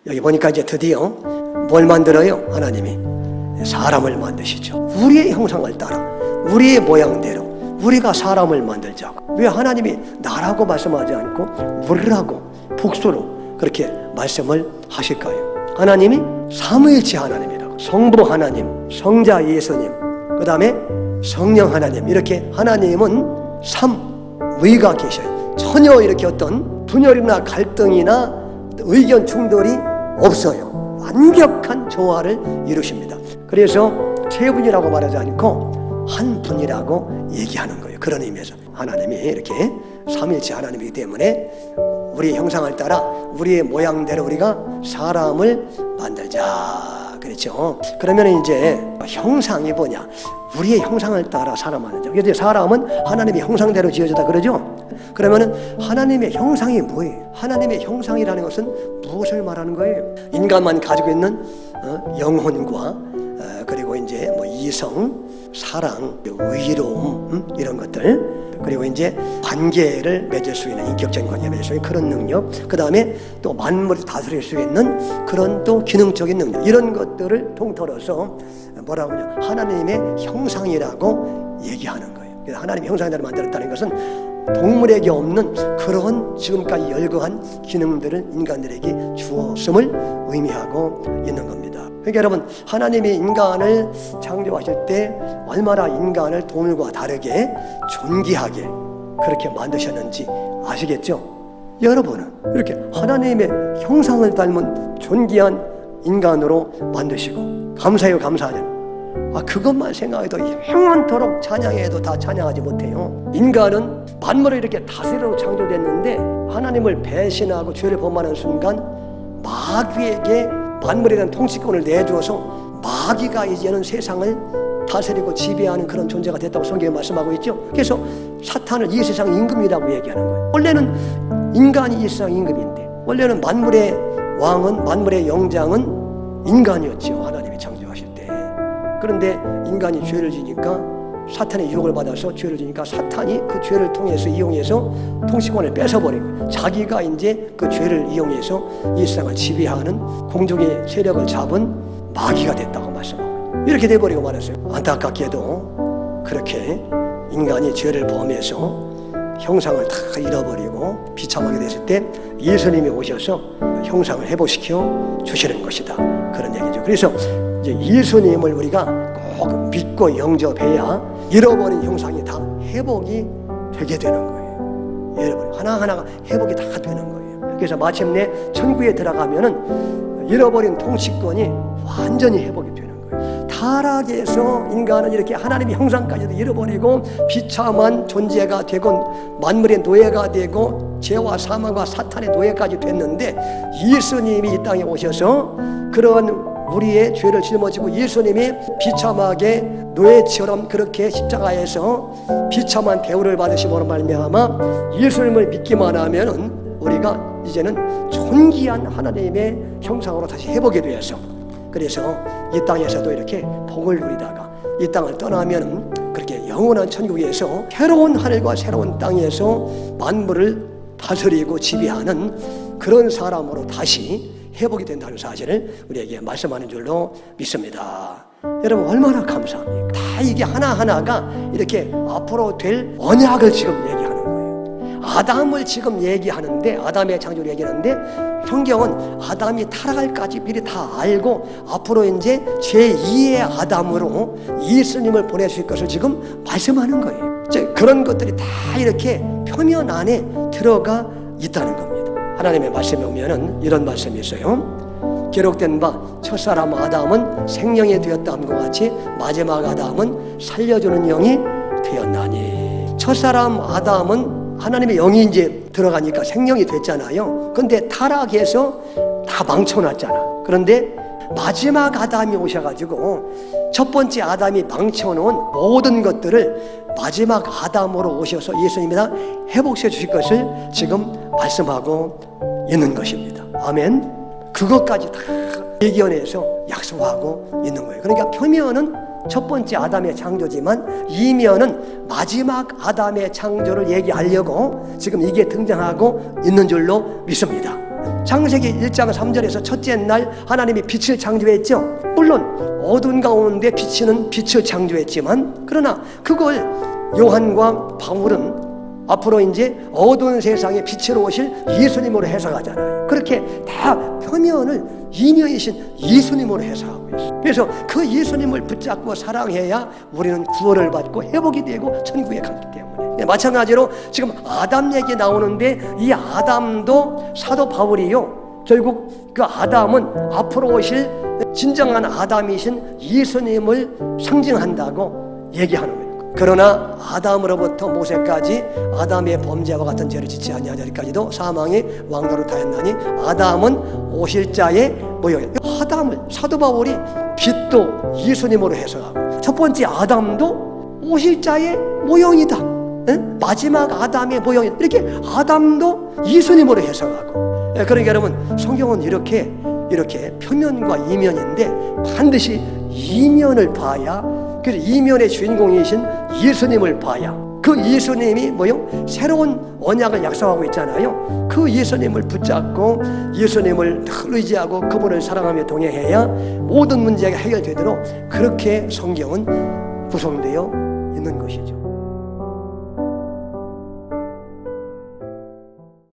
여기 보니까 이제 드디어 뭘 만들어요? 하나님이 사람을 만드시죠. 우리의 형상을 따라 우리의 모양대로 우리가 사람을 만들자고. 왜 하나님이 나라고 말씀하지 않고 우리라고 복수로 그렇게 말씀을 하실까요? 하나님이 삼위일체 하나님이라고, 성부 하나님, 성자 예수님, 그 다음에 성령 하나님, 이렇게 하나님은 삼위가 계셔요. 전혀 이렇게 어떤 분열이나 갈등이나 의견 충돌이 없어요. 완벽한 조화를 이루십니다. 그래서 세 분이라고 말하지 않고 한 분이라고 얘기하는 거예요. 그런 의미에서 하나님이 이렇게 삼위일체 하나님이기 때문에 우리의 형상을 따라 우리의 모양대로 우리가 사람을 만들자 그렇죠. 그러면 이제 형상이 뭐냐? 우리의 형상을 따라 사람 만들자. 그래서 사람은 하나님의 형상대로 지어졌다 그러죠. 그러면 하나님의 형상이 뭐예요? 하나님의 형상이라는 것은 무엇을 말하는 거예요? 인간만 가지고 있는 영혼과 그리고 이제 뭐 이성, 사랑, 의로움 이런 것들, 그리고 이제 관계를 맺을 수 있는 인격적인 관계 맺을 수 있는 그런 능력, 그 다음에 또 만물을 다스릴 수 있는 그런 또 기능적인 능력, 이런 것들을 통틀어서 뭐라고 하냐? 하나님의 형상이라고 얘기하는 거예요. 그래서 하나님의 형상대로 만들었다는 것은 동물에게 없는 그런 지금까지 열거한 기능들을 인간들에게 주었음을 의미하고 있는 겁니다. 그러니까 여러분, 하나님이 인간을 창조하실 때 얼마나 인간을 동물과 다르게 존귀하게 그렇게 만드셨는지 아시겠죠? 여러분은 이렇게 하나님의 형상을 닮은 존귀한 인간으로 만드시고 감사해요, 감사하죠. 그것만 생각해도 영원토록 찬양해도 다 찬양하지 못해요. 인간은 만물을 이렇게 다스리로 창조됐는데 하나님을 배신하고 죄를 범하는 순간 마귀에게 만물에 대한 통치권을 내주어서 마귀가 이제는 세상을 다스리고 지배하는 그런 존재가 됐다고 성경에 말씀하고 있죠. 그래서 사탄을 이 세상 임금이라고 얘기하는 거예요. 원래는 인간이 이 세상 임금인데, 원래는 만물의 왕은, 만물의 영장은 인간이었죠. 하나님이 창조하실 때. 그런데 인간이 죄를 지니까, 사탄의 유혹을 받아서 죄를 지니까 사탄이 그 죄를 통해서 이용해서 통치권을 뺏어버린 거예요. 자기가 이제 그 죄를 이용해서 이 세상을 지배하는 공중의 세력을 잡은 마귀가 됐다고 말씀하고 이렇게 돼버리고 말았어요. 안타깝게도 그렇게 인간이 죄를 범해서 형상을 다 잃어버리고 비참하게 됐을 때 예수님이 오셔서 형상을 회복시켜 주시는 것이다, 그런 얘기죠. 그래서 이제 예수님을 우리가 꼭 믿고 영접해야 잃어버린 형상이 다 회복이 되게 되는 거예요. 여러분, 하나하나가 회복이 다 되는 거예요. 그래서 마침내 천국에 들어가면은 잃어버린 통치권이 완전히 회복이 되는 거예요. 타락에서 인간은 이렇게 하나님의 형상까지도 잃어버리고 비참한 존재가 되고 만물의 노예가 되고 죄와 사망과 사탄의 노예까지 됐는데, 예수님이 이 땅에 오셔서 그런 우리의 죄를 짊어지고 예수님이 비참하게 노예처럼 그렇게 십자가에서 비참한 대우를 받으심으로 말미암아 예수님을 믿기만 하면은 우리가 이제는 존귀한 하나님의 형상으로 다시 회복이 되어서, 그래서 이 땅에서도 이렇게 복을 누리다가 이 땅을 떠나면 그렇게 영원한 천국에서 새로운 하늘과 새로운 땅에서 만물을 다스리고 지배하는 그런 사람으로 다시 회복이 된다는 사실을 우리에게 말씀하는 줄로 믿습니다. 여러분, 얼마나 감사합니까? 다 이게 하나하나가 이렇게 앞으로 될 언약을 지금 얘기하는 거예요. 아담을 지금 얘기하는데, 아담의 창조를 얘기하는데, 성경은 아담이 타락할까지 미리 다 알고 앞으로 이제 제2의 아담으로 예수님을 보내실 것을 지금 말씀하는 거예요. 그런 것들이 다 이렇게 표면 안에 들어가 있다는 겁니다. 하나님의 말씀에 보면은 이런 말씀이 있어요. 기록된 바 첫사람 아담은 생명이 되었다 함과 같이 마지막 아담은 살려주는 영이 되었나니. 첫사람 아담은 하나님의 영이 이제 들어가니까 생명이 됐잖아요. 근데 타락해서 다 망쳐놨잖아. 그런데 마지막 아담이 오셔가지고 첫 번째 아담이 망쳐놓은 모든 것들을 마지막 아담으로 오셔서 예수님이 다 회복시켜 주실 것을 지금 말씀하고 있는 것입니다. 아멘. 그것까지 다 예견해서 약속하고 있는 거예요. 그러니까 표면은 첫 번째 아담의 창조지만 이면은 마지막 아담의 창조를 얘기하려고 지금 이게 등장하고 있는 줄로 믿습니다. 창세기 1장 3절에서 첫째 날 하나님이 빛을 창조했죠. 물론 어두운 가운데 비치는 빛을 창조했지만, 그러나 그걸 요한과 바울은 앞으로 이제 어두운 세상에 빛으로 오실 예수님으로 해석하잖아요. 그렇게 다 표면을 이면이신 예수님으로 해석하고 있어요. 그래서 그 예수님을 붙잡고 사랑해야 우리는 구원을 받고 회복이 되고 천국에 가기 때문에. 마찬가지로 지금 아담 얘기 나오는데, 이 아담도 사도 바울이요, 결국 그 아담은 앞으로 오실 진정한 아담이신 예수님을 상징한다고 얘기하는 거예요. 그러나 아담으로부터 모세까지 아담의 범죄와 같은 죄를 짓지 아니하리까지도 사망의 왕노릇 하였나니 아담은 오실 자의 모형이에요. 아담을 사도 바울이 빛도 예수님으로 해석하고, 첫 번째 아담도 오실 자의 모형이다, 마지막 아담의 모형이다, 이렇게 아담도 예수님으로 해석하고. 그러니까 여러분, 성경은 이렇게 표면과 이면인데 반드시 이면을 봐야, 그래서 이면의 주인공이신 예수님을 봐야, 그 예수님이 새로운 언약을 약속하고 있잖아요. 그 예수님을 붙잡고 예수님을 늘 의지하고 그분을 사랑하며 동행해야 모든 문제가 해결되도록, 그렇게 성경은 구성되어 있는 것이죠.